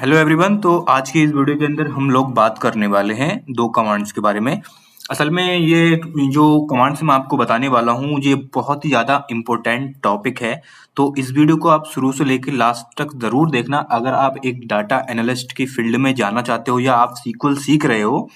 Hello everyone. तो आज की इस वीडियो के अंदर हम लोग बात करने वाले हैं दो कमांड्स के बारे में। असल में ये जो कमांड्स मैं आपको बताने वाला हूँ ये बहुत ही ज़्यादा इम्पोर्टेंट टॉपिक है। तो इस वीडियो को आप शुरू से लेकर लास्ट तक ज़रूर देखना। अगर आप एक डाटा एनालिस्ट की फील्ड में जाना चाहते हो या आप सीक्वल सीख रहे हो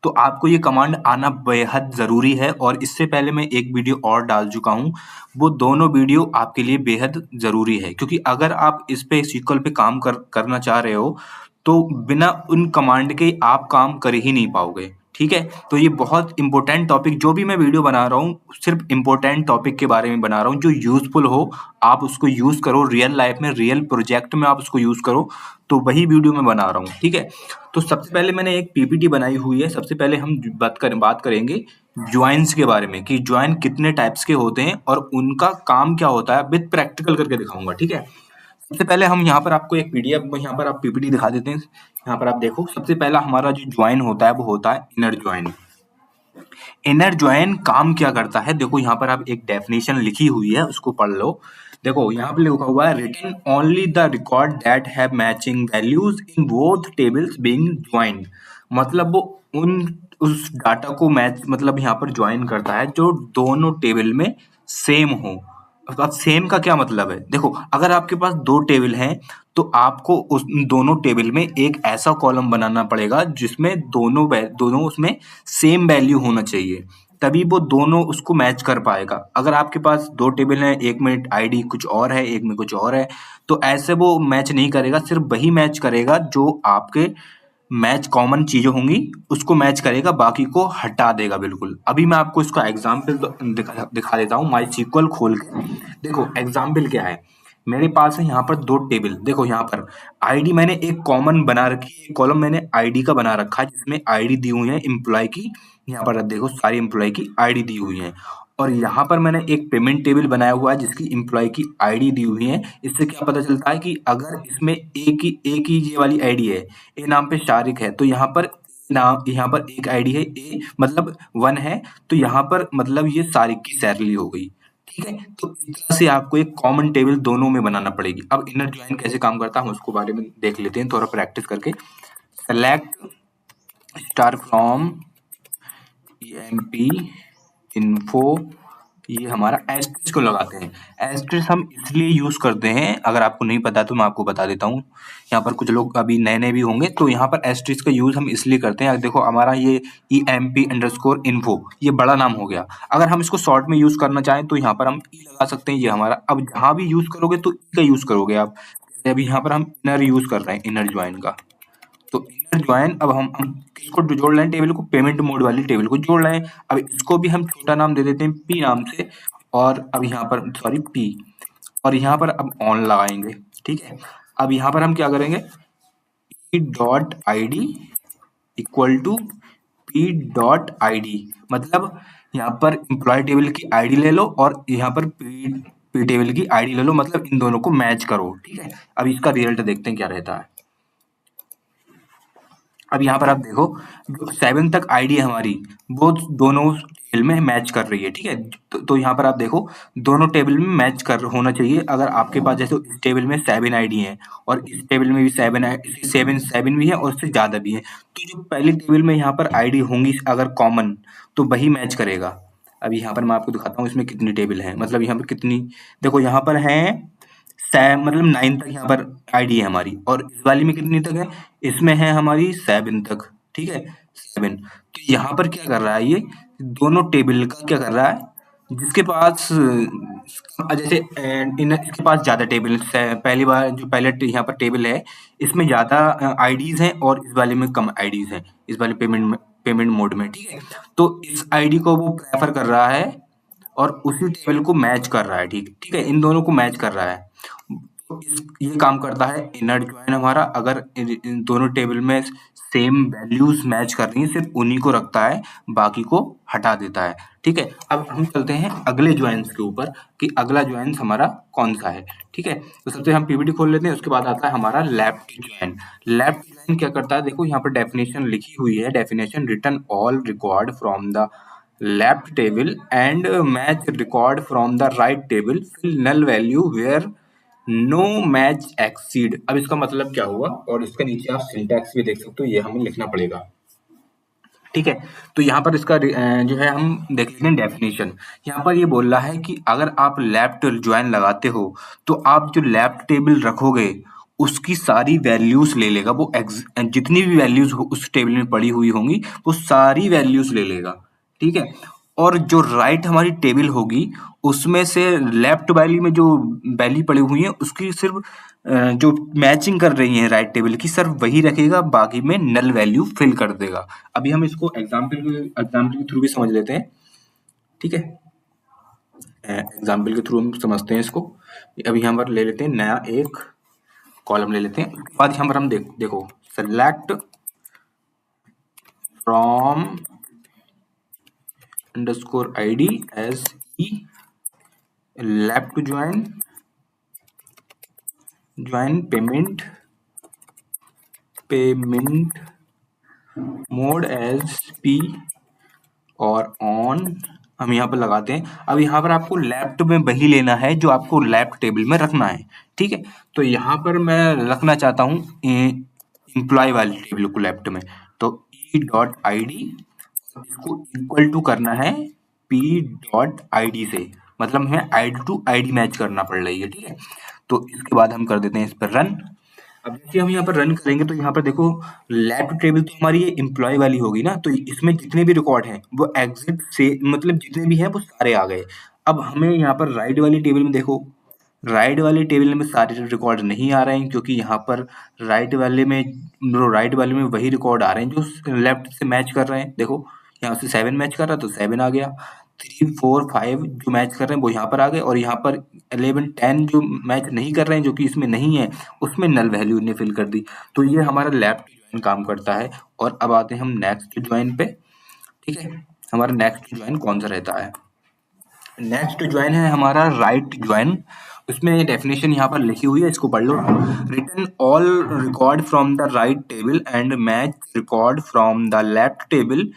तो आपको ये कमांड आना बेहद ज़रूरी है। और इससे पहले मैं एक वीडियो और डाल चुका हूँ, वो दोनों वीडियो आपके लिए बेहद ज़रूरी है, क्योंकि अगर आप इस पे सीक्वल पे काम करना चाह रहे हो तो बिना उन कमांड के आप काम कर ही नहीं पाओगे। ठीक है, तो ये बहुत इंपॉर्टेंट टॉपिक, जो भी मैं वीडियो बना रहा हूँ सिर्फ इंपॉर्टेंट टॉपिक के बारे में बना रहा हूँ, जो यूजफुल हो आप उसको यूज करो, रियल लाइफ में रियल प्रोजेक्ट में आप उसको यूज करो, तो वही वीडियो मैं बना रहा हूँ। ठीक है, तो सबसे पहले मैंने एक पीपीटी बनाई हुई है। सबसे पहले हम बात करेंगे ज्वाइंस के बारे में कि ज्वाइन कितने टाइप्स के होते हैं और उनका काम क्या होता है, विद प्रैक्टिकल करके दिखाऊंगा। ठीक है, सबसे पहले हम यहाँ पर आपको एक पीडीएफ, यहाँ पर आप पीपीटी दिखा देते हैं। यहाँ पर आप देखो, सबसे पहला हमारा जो ज्वाइन होता है वो होता है इनर ज्वाइन। इनर ज्वाइन काम क्या करता है, देखो यहाँ पर आप एक डेफिनेशन लिखी हुई है, उसको पढ़ लो। देखो यहाँ पर लिखा हुआ है, written only the record that have matching values in both tables being joined. मतलब वो उन उस डाटा को मैच, मतलब यहाँ पर ज्वाइन करता है जो दोनों टेबल में सेम हो। अब सेम का क्या मतलब है, देखो अगर आपके पास दो टेबल हैं तो आपको उस दोनों टेबल में एक ऐसा कॉलम बनाना पड़ेगा जिसमें दोनों उसमें सेम वैल्यू होना चाहिए, तभी वो दोनों उसको मैच कर पाएगा। अगर आपके पास दो टेबल हैं, एक में आईडी कुछ और है, एक में कुछ और है, तो ऐसे वो मैच नहीं करेगा। सिर्फ वही मैच करेगा जो आपके मैच कॉमन चीजें होंगी उसको मैच करेगा, बाकी को हटा देगा बिल्कुल। अभी मैं आपको इसका एग्जाम्पल दिखा देता हूँ माई सीक्वल खोल के। देखो एग्जाम्पल क्या है, मेरे पास है यहाँ पर दो टेबल। देखो यहाँ पर आईडी मैंने एक कॉमन बना रखी है, कॉलम मैंने आईडी का बना रखा है जिसमें आईडी दी हुई है एम्प्लॉय की। यहाँ पर देखो सारी एम्प्लॉय की आईडी दी हुई है। और यहाँ पर मैंने एक पेमेंट टेबल बनाया हुआ है जिसकी एम्प्लॉय की आईडी दी हुई है। इससे क्या पता चलता है कि अगर इसमें एक ही ये वाली आईडी है, ए नाम पे शारिक है, तो यहाँ पर एक आईडी है ए, मतलब 1 है, तो यहाँ पर मतलब ये शारिक की सैलरी हो गई। ठीक है, तो इस तरह से आपको एक कॉमन टेबल दोनों में बनाना पड़ेगी। अब इनर ज्वाइन कैसे काम करता है हम उसको बारे में देख लेते हैं थोड़ा प्रैक्टिस करके। Select star from MP info, ये हमारा एस्ट्रिस को लगाते हैं। एस्ट्रिस हम इसलिए यूज करते हैं, अगर आपको नहीं पता तो मैं आपको बता देता हूँ। यहाँ पर कुछ लोग अभी नए नए भी होंगे, तो यहाँ पर एस्ट्रिस का यूज हम इसलिए करते हैं। देखो हमारा ये EMP_info ये बड़ा नाम हो गया। अगर हम इसको शॉर्ट में यूज करना चाहें तो यहाँ पर हम ई लगा सकते हैं। ये हमारा, अब जहाँ भी यूज करोगे तो ई का यूज करोगे आप। जैसे अभी यहाँ पर हम इनर यूज कर रहे हैं, इनर ज्वाइन का। तो इनर ज्वाइन, अब हम किसको जोड़ रहे हैं, टेबल को, पेमेंट मोड वाली टेबल को जोड़ रहे हैं। अब इसको भी हम छोटा नाम दे देते हैं पी नाम से, और अब यहाँ पर सॉरी पी, और यहाँ पर अब ऑन लगाएंगे। ठीक है, अब यहाँ पर हम क्या करेंगे, p.id इक्वल टू p.id, मतलब यहाँ पर एम्प्लॉय टेबल की आईडी ले लो और यहाँ पर पी टेबल की आईडी ले लो, मतलब इन दोनों को मैच करो। ठीक है, अब इसका रिजल्ट देखते हैं क्या रहता है। अब यहाँ पर आप देखो, जो 7 तक आईडी है हमारी, वो दोनों टेबल में मैच कर रही है। ठीक है, तो यहाँ पर आप देखो दोनों टेबल में मैच कर होना चाहिए। अगर आपके पास जैसे इस टेबल में 7 आईडी है और इस टेबल में भी 7 भी है और उससे ज्यादा भी है, तो जो पहली टेबल में यहाँ पर आईडी होंगी अगर कॉमन, तो वही मैच करेगा। अब यहाँ पर मैं आपको दिखाता हूँ इसमें कितनी टेबल है, मतलब यहाँ पर कितनी, देखो यहाँ पर है मतलब 9 तक यहाँ पर आईडी है हमारी, और इस वाली में कितनी तक है, इसमें है हमारी 7 तक। ठीक है, 7। तो यहाँ पर क्या कर रहा है, ये दोनों टेबल का क्या कर रहा है, जिसके पास जैसे इसके पास ज्यादा टेबल है, पहली बार जो पहले यहाँ पर टेबल है इसमें ज्यादा आईडीज हैं और इस वाले में कम आईडीज हैं, इस वाले पेमेंट मोड में। ठीक है, तो इस आईडी को वो प्रेफर कर रहा है और उसी टेबल को मैच कर रहा है। ठीक ठीक है, इन दोनों को मैच कर रहा है। तो ये काम करता है इनर ज्वाइन हमारा। अगर इन दोनों टेबल में सेम वैल्यूज मैच कर रही हैं, सिर्फ उन्हीं को रखता है, बाकी को हटा देता है। ठीक है, अब हम चलते हैं अगले ज्वाइंस के ऊपर कि अगला ज्वाइंस हमारा कौन सा है। ठीक है, तो सबसे हम पीपीटी खोल लेते हैं, उसके बाद आता है हमारा लेफ्ट ज्वाइन। लेफ्ट ज्वाइन क्या करता है, देखो यहाँ पर डेफिनेशन लिखी हुई है, definition return all record from the left table and match record from the right table, fill null value where no match exist. अब इसका मतलब क्या हुआ, और इसके नीचे आप सिंटैक्स भी देख सकते हो, ये हमें लिखना पड़ेगा। ठीक है, तो यहाँ पर इसका जो है हम देख लेते हैं डेफिनेशन। यहाँ पर ये बोल रहा है कि अगर आप लेफ्ट ज्वाइन लगाते हो तो आप जो लेफ्ट टेबल रखोगे उसकी सारी वैल्यूज ले लेगा वो, जितनी भी वैल्यूज उस टेबल में पड़ी हुई होंगी वो सारी वैल्यूज ले लेगा। ठीक है, और जो राइट हमारी टेबल होगी उसमें से लेफ्ट वाली में जो वैल्यू पड़ी हुई है उसकी सिर्फ जो मैचिंग कर रही है राइट टेबल की सिर्फ वही रखेगा, बाकी में नल वैल्यू फिल कर देगा। अभी हम इसको एग्जाम्पल के थ्रू भी समझ लेते हैं। ठीक है, एग्जाम्पल के थ्रू हम समझते हैं इसको। अभी यहाँ पर ले लेते हैं नया एक कॉलम ले लेते हैं, उसके बाद यहाँ पर हम देखो select from underscore ID as E left join payment mode as P और ऑन हम यहाँ पर लगाते हैं। अब यहाँ पर आपको लेफ्ट में वही लेना है जो आपको लेफ्ट टेबल में रखना है। ठीक है, तो यहाँ पर मैं रखना चाहता हूँ एम्प्लॉय वाली टेबल को लेफ्ट में, तो E.ID इसको इक्वल टू करना है P.ID से, मतलब हमें ID टू ID मैच करना पड़ रही है। ठीक है, तो इसके बाद हम कर देते हैं इस पर रन। अब जैसे हम यहाँ पर रन करेंगे तो यहाँ पर देखो लेफ्ट टेबल तो हमारी ये एम्प्लॉय वाली होगी ना, तो इसमें जितने भी रिकॉर्ड हैं वो एग्जिट से मतलब जितने भी हैं वो सारे आ गए। अब हमें यहाँ पर राइट वाली टेबल में देखो, राइट वाली टेबल में सारे रिकॉर्ड नहीं आ रहे हैं क्योंकि यहाँ पर राइट वाले में वही रिकॉर्ड आ रहे हैं जो लेफ्ट से मैच कर रहे हैं। देखो यहाँ से 7 मैच कर रहा है तो 7 आ गया, 3 4 5 जो मैच कर रहे हैं वो यहाँ पर आ गए, और यहाँ पर 11 10 जो मैच नहीं कर रहे हैं जो कि इसमें नहीं है उसमें नल वैल्यू ने फिल कर दी। तो ये हमारा लेफ्ट ज्वाइन काम करता है। और अब आते हैं हम नेक्स्ट ज्वाइन पे। ठीक है, हमारा नेक्स्ट ज्वाइन कौन सा रहता है? नेक्स्ट ज्वाइन है हमारा राइट ज्वाइन। उसमें डेफिनेशन यहाँ पर लिखी हुई है, इसको पढ़ लो। Return all record from the right table and match record from the left table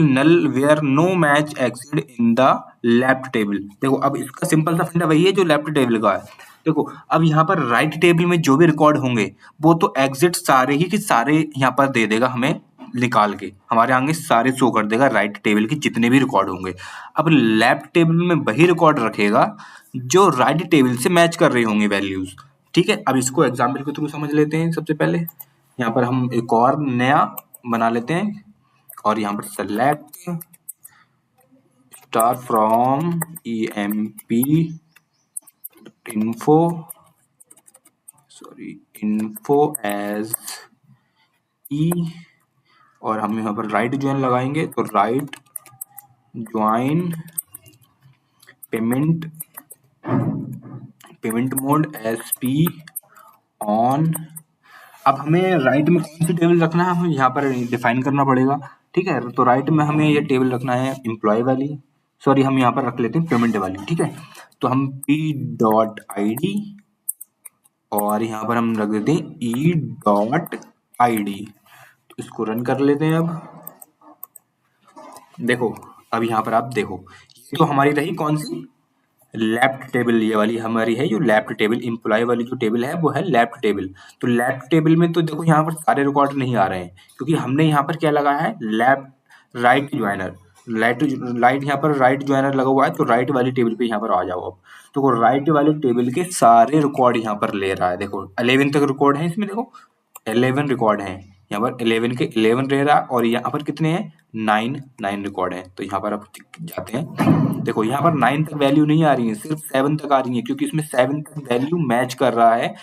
null where no match exist in the left table. देखो अब इसका सिंपल सा फंडा वही है जो लेफ्ट टेबल का है। देखो अब यहाँ पर राइट टेबल में जो भी रिकॉर्ड होंगे वो तो एग्जिट सारे ही के सारे यहाँ पर दे देगा, हमें निकाल के हमारे आगे सारे शो कर देगा राइट टेबल के जितने भी रिकॉर्ड होंगे। अब लेफ्ट टेबल में वही रिकॉर्ड रखेगा जो राइट टेबल से मैच कर रही होंगी वैल्यूज। ठीक है, अब इसको एग्जाम्पल के थ्रू समझ लेते हैं। सबसे पहले यहाँ पर हम एक और नया बना लेते हैं और यहाँ पर select star from EMP info as E, और हम यहाँ पर राइट ज्वाइन लगाएंगे तो right join payment mode as P on. अब हमें राइट में कौन सी टेबल रखना है हमें यहाँ पर डिफाइन करना पड़ेगा। ठीक है, तो राइट में हमें ये टेबल रखना है एम्प्लॉय वाली, सॉरी हम यहाँ पर रख लेते हैं पेमेंट वाली। ठीक है, तो हम P.ID और यहाँ पर हम रख देते हैं E.ID। तो इसको रन कर लेते हैं। अब देखो, अब यहाँ पर आप देखो ये तो हमारी रही कौन सी लेफ्ट टेबल, ये वाली हमारी है जो लेफ्ट टेबल, एम्प्लॉय वाली जो टेबल है वो है लेफ्ट टेबल। तो लेफ्ट टेबल में तो देखो यहाँ पर सारे रिकॉर्ड नहीं आ रहे हैं क्योंकि हमने यहाँ पर क्या लगाया है लेफ्ट राइट ज्वाइनर, राइट यहाँ पर राइट ज्वाइनर लगा हुआ है, तो राइट वाली टेबल पे यहाँ पर आ जाओ। अब तो राइट वाली टेबल के सारे रिकॉर्ड यहाँ पर ले रहा है। देखो 11 तक रिकॉर्ड है इसमें, देखो 11 रिकॉर्ड है यहाँ पर, 11 के 11 रह रहा, और यहाँ पर कितने हैं 9 रिकॉर्ड है। तो यहाँ पर आप जाते हैं, देखो यहाँ पर 9 तक वैल्यू नहीं आ रही है, सिर्फ 7 तक आ रही है क्योंकि इसमें 7 तक वैल्यू मैच कर रहा है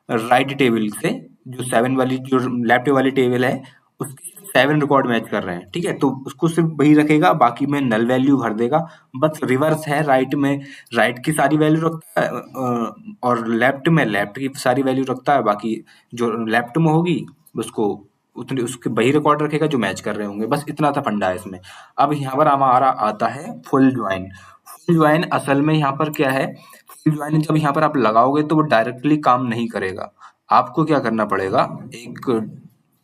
राइट टेबल से। जो 7 वाली जो लेफ्ट वाली टेबल है उसके 7 रिकॉर्ड मैच कर रहे हैं। ठीक है, तो उसको सिर्फ वही रखेगा, बाकी में नल वैल्यू भर देगा। बस रिवर्स है, राइट में राइट की सारी वैल्यू रखता है और लेफ्ट में लेफ्ट की सारी वैल्यू रखता है, बाकी जो लेफ्ट में होगी उसको उतने उसके वही रिकॉर्ड रखेगा जो मैच कर रहे होंगे। बस इतना सा फंडा है इसमें। अब यहाँ पर हमारा आता है फुल ज्वाइन। फुल ज्वाइन असल में यहाँ पर क्या है, फुल ज्वाइन जब यहाँ पर आप लगाओगे तो वो डायरेक्टली काम नहीं करेगा। आपको क्या करना पड़ेगा, एक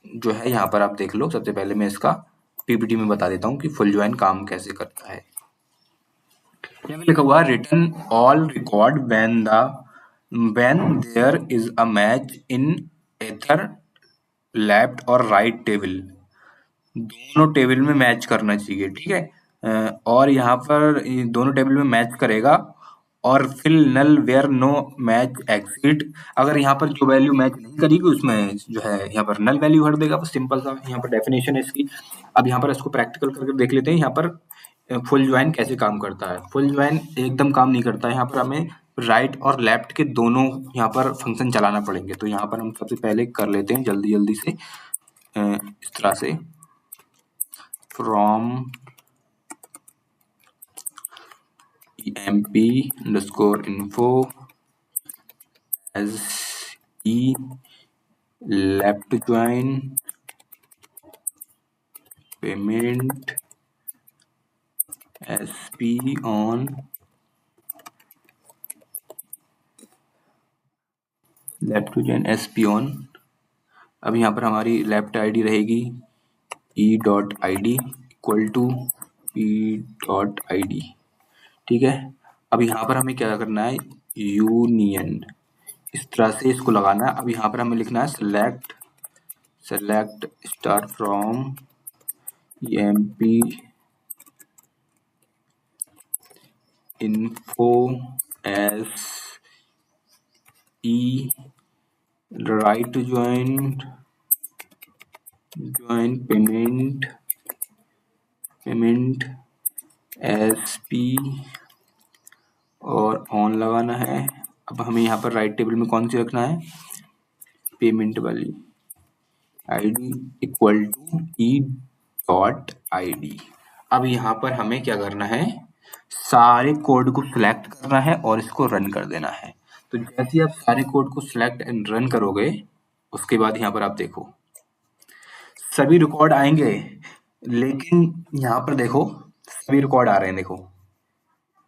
जो है यहाँ पर आप देख लो। सबसे पहले मैं इसका PPT में बता देता हूँ कि फुल ज्वाइन काम कैसे करता है। यहाँ पे लिखा हुआ return all record when the when there is a match in either left और राइट टेबल, दोनों टेबल में मैच करना चाहिए, ठीक है। और यहाँ पर दोनों टेबल में मैच करेगा और fill null where no match exist, अगर यहाँ पर जो वैल्यू मैच नहीं करेगी उसमें जो है यहाँ पर नल वैल्यू भर देगा। बस सिंपल सा यहाँ पर डेफिनेशन है इसकी। अब यहाँ पर इसको प्रैक्टिकल करके देख लेते हैं यहाँ पर फुल ज्वाइन कैसे काम करता है। फुल ज्वाइन एकदम काम नहीं करता है, यहाँ पर हमें राइट और लेफ्ट के दोनों यहाँ पर फंक्शन चलाना पड़ेंगे। तो यहाँ पर हम सबसे पहले कर लेते हैं जल्दी जल्दी से इस तरह से, from emp_info as e left join payment sp on left join sp on। अब यहाँ पर हमारी लेफ्ट आईडी रहेगी e.id इक्वल टू e.id, ठीक है। अब यहाँ पर हमें क्या करना है, यूनियन, इस तरह से इसको लगाना है। अब यहाँ पर हमें लिखना है select star from emp_info as e right join payment sp और ऑन लगाना है। अब हमें यहाँ पर राइट टेबल में कौन सी रखना है, पेमेंट वाली आईडी इक्वल टू e.id। अब यहाँ पर हमें क्या करना है, सारे कोड को सिलेक्ट करना है और इसको रन कर देना है। तो जैसे ही आप सारे कोड को सिलेक्ट एंड रन करोगे उसके बाद यहाँ पर आप देखो सभी रिकॉर्ड आएंगे, लेकिन यहाँ पर देखो सभी रिकॉर्ड आ रहे हैं देखो,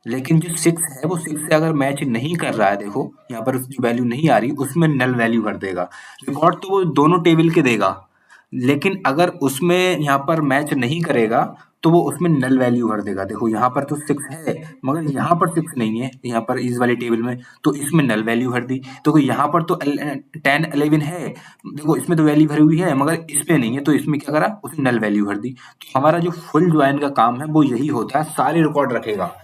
लेकिन जो 6 है वो 6 से अगर मैच नहीं कर रहा है, देखो यहाँ पर जो वैल्यू नहीं आ रही उसमें नल वैल्यू भर देगा। रिकॉर्ड तो वो दोनों टेबल के देगा, लेकिन अगर उसमें यहाँ पर मैच नहीं करेगा तो वो उसमें नल वैल्यू भर देगा। देखो यहाँ पर तो 6 है मगर यहाँ पर 6 नहीं है, यहाँ पर इस वाले टेबल में, तो इसमें नल वैल्यू भर दी। तो यहाँ पर तो 10 11 है, देखो इसमें तो वैल्यू भरी हुई है मगर इसमें नहीं है, तो इसमें क्या करा, उसने नल वैल्यू भर दी। तो हमारा जो फुल ज्वाइन का काम है वो यही होता है, सारे रिकॉर्ड रखेगा।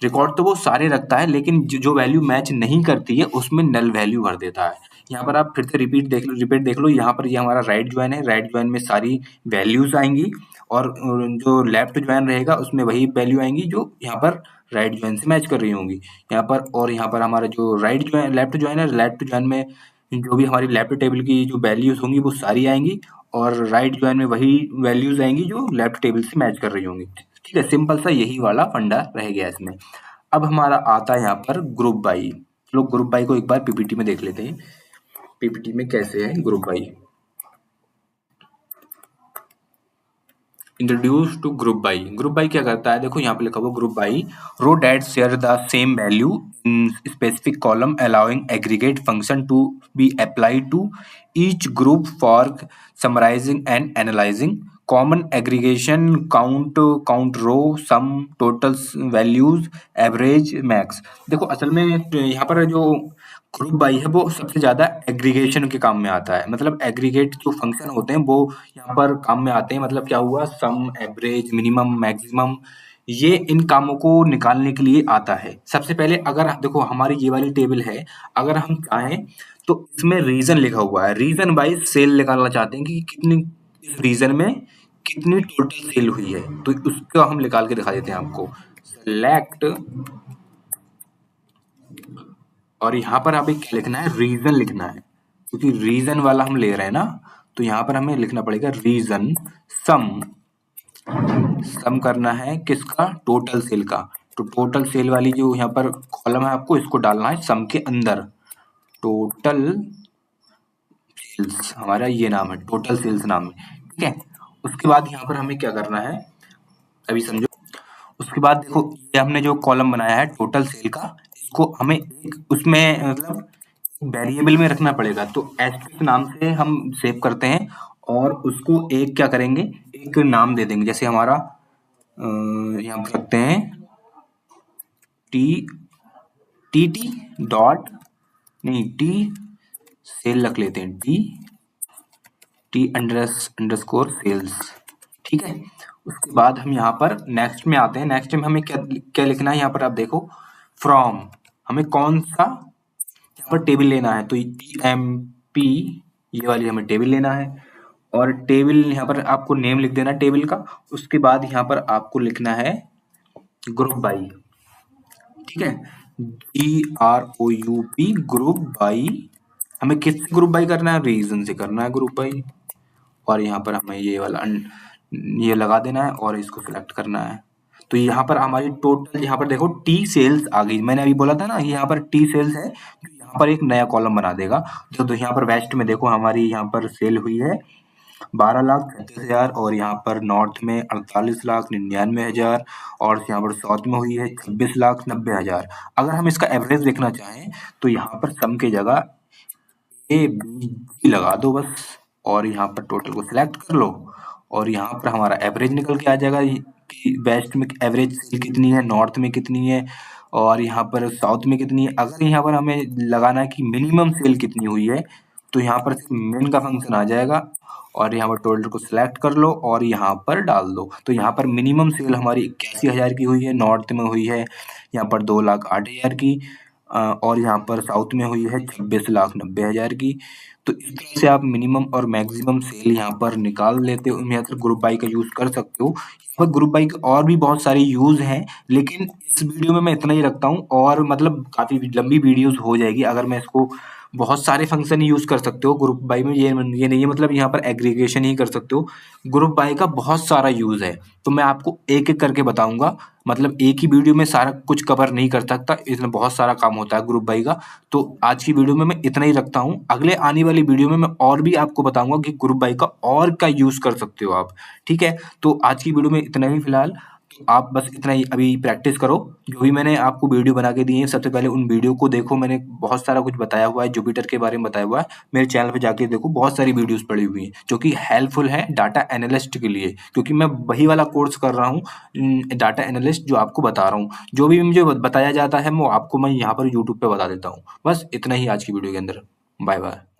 रिकॉर्ड तो वो सारे रखता है, लेकिन जो वैल्यू मैच नहीं करती है उसमें नल वैल्यू भर देता है। यहाँ पर आप फिर से रिपीट देख लो, यहाँ पर ये हमारा राइट ज्वाइन है, राइट ज्वाइन में सारी वैल्यूज आएंगी और जो लेफ्ट ज्वाइन रहेगा उसमें वही वैल्यू आएंगी जो यहाँ पर राइट ज्वाइन से मैच कर रही होंगी यहाँ पर। और यहाँ पर हमारा जो लेफ्ट ज्वाइन है, लेफ्ट ज्वाइन में जो भी हमारी लेफ्ट टेबल की जो वैल्यूज होंगी वो सारी आएंगी और राइट ज्वाइन में वही वैल्यूज आएंगी जो लेफ्ट टेबल से मैच कर रही होंगी, ठीक है। सिंपल सा यही वाला फंडा रह गया इसमें। अब हमारा आता है यहाँ पर ग्रुप बाई। लोग ग्रुप बाई को एक बार पीपीटी में देख लेते हैं, पीपीटी में कैसे है group by. Introduce to group by. Group by क्या करता है, देखो यहाँ पे लिखा हुआ group by, row that share the same value in specific column allowing aggregate function to be applied to each group for summarising and analysing common aggregation count row sum total values average max. देखो असल में यहाँ पर जो group by है वो सबसे ज्यादा एग्रीगेशन के काम में आता है, मतलब एग्रीगेट जो फंक्शन होते हैं वो यहाँ पर काम में आते हैं। मतलब क्या हुआ, सम, एवरेज, मिनिमम, मैक्सिमम, ये इन कामों को निकालने के लिए आता है। सबसे पहले अगर देखो हमारी ये वाली टेबल है, अगर हम चाहें तो इसमें रीजन लिखा हुआ है, रीजन वाइज सेल निकालना चाहते हैं कि कितनी इस रीजन में कितनी टोटल सेल हुई है, तो उसको हम निकाल के दिखा देते हैं आपको। सेलेक्ट, और यहाँ पर हमें क्या लिखना है, रीजन लिखना है, क्योंकि रीजन वाला हम ले रहे हैं ना, तो यहाँ पर हमें लिखना पड़ेगा रीजन सम करना है किसका, टोटल सेल का। तो टोटल सेल वाली जो यहाँ पर कॉलम है आपको इसको डालना है सम के अंदर। टोटल सेल्स हमारा ये नाम है, टोटल सेल्स नाम है, ठीक है। उसके बाद यहाँ पर हमें क्या करना है अभी समझो। उसके बाद देखो ये हमने जो कॉलम बनाया है टोटल सेल का, इसको हमें एक उसमें मतलब वेरिएबल में रखना पड़ेगा। तो एस्ट्रिक नाम से हम सेव करते हैं और उसको एक क्या करेंगे, एक नाम दे देंगे। जैसे हमारा यहाँ पर रखते हैं टी टी डॉट नहीं टी सेल रख लेते हैं, टी अंडरस्कोर सेल्स। ठीक है, उसके बाद हम यहाँ पर नेक्स्ट में आते हैं। नेक्स्ट में हमें क्या क्या लिखना है, यहाँ पर आप देखो फ्रॉम, हमें कौन सा यहाँ पर टेबल लेना है, तो TMP ये वाली हमें टेबल लेना है। और टेबल यहाँ पर आपको नेम लिख देना टेबल का। उसके बाद यहाँ पर आपको लिखना है ग्रुप बाई, ठीक है, GROUP ग्रुप बाई। हमें किससे ग्रुप बाई करना है, रीजन से करना है ग्रुप बाई। और यहाँ पर हमें ये वाला ये लगा देना है और इसको सिलेक्ट करना है। तो यहाँ पर हमारी टोटल, यहाँ पर देखो टी सेल्स आ गई। मैंने अभी बोला था ना यहाँ पर टी सेल्स है, तो यहाँ पर एक नया कॉलम बना देगा। तो यहाँ पर वेस्ट में देखो हमारी यहाँ पर सेल हुई है 12,36,000, और यहाँ पर नॉर्थ में 48,99,000, और यहाँ पर साउथ में हुई है 26,90,000। अगर हम इसका एवरेज देखना चाहें तो यहाँ पर सम की जगह ABC लगा दो बस, और यहाँ पर टोटल को सिलेक्ट कर लो, और यहाँ पर हमारा एवरेज निकल के आ जाएगा कि वेस्ट में एवरेज सेल कितनी है, नॉर्थ में कितनी है, और यहाँ पर साउथ में कितनी है। अगर यहाँ पर हमें लगाना है कि मिनिमम सेल कितनी हुई है, तो यहाँ पर मेन का फंक्शन आ जाएगा, और यहाँ पर टोटल को सिलेक्ट कर लो और यहाँ पर डाल दो। तो यहाँ पर मिनिमम सेल हमारी 81,000 की हुई है, नॉर्थ में हुई है यहाँ पर 2,08,000 की, और यहाँ पर साउथ में हुई है 26,90,000 की। तो इस तरह से आप मिनिमम और मैक्सिमम सेल यहाँ पर निकाल लेते हो। यहाँ पर ग्रुप बाई का यूज कर सकते हो। यहाँ पर ग्रुप बाई के और भी बहुत सारे यूज हैं, लेकिन इस वीडियो में मैं इतना ही रखता हूँ। और मतलब काफी लंबी वीडियोस हो जाएगी अगर मैं इसको, बहुत सारे फंक्शन यूज कर सकते हो ग्रुप बाई में। ये नहीं है मतलब यहाँ पर एग्रीगेशन ही कर सकते हो। ग्रुप बाई का बहुत सारा यूज है, तो मैं आपको एक एक करके बताऊंगा। मतलब एक ही वीडियो में सारा कुछ कवर नहीं कर सकता, इसमें बहुत सारा काम होता है ग्रुप बाई का। तो आज की वीडियो में मैं इतना ही रखता हूँ। अगले आने वाली वीडियो में मैं और भी आपको बताऊंगा कि ग्रुप बाई का और क्या यूज कर सकते हो आप। ठीक है, तो आज की वीडियो में इतना ही फिलहाल। तो आप बस इतना ही अभी प्रैक्टिस करो। जो भी मैंने आपको वीडियो बना के दी है, सबसे पहले उन वीडियो को देखो। मैंने बहुत सारा कुछ बताया हुआ है, जुपिटर के बारे में बताया हुआ है। मेरे चैनल पे जाके देखो, बहुत सारी वीडियोस पड़ी हुई हैं जो कि हेल्पफुल है डाटा एनालिस्ट के लिए, क्योंकि मैं वही वाला कोर्स कर रहा हूँ, डाटा एनालिस्ट, जो आपको बता रहा हूँ। जो भी मुझे बताया जाता है वो आपको मैं यहाँ पर यूट्यूब पे बता देता हूँ। बस इतना ही आज की वीडियो के अंदर। Bye bye.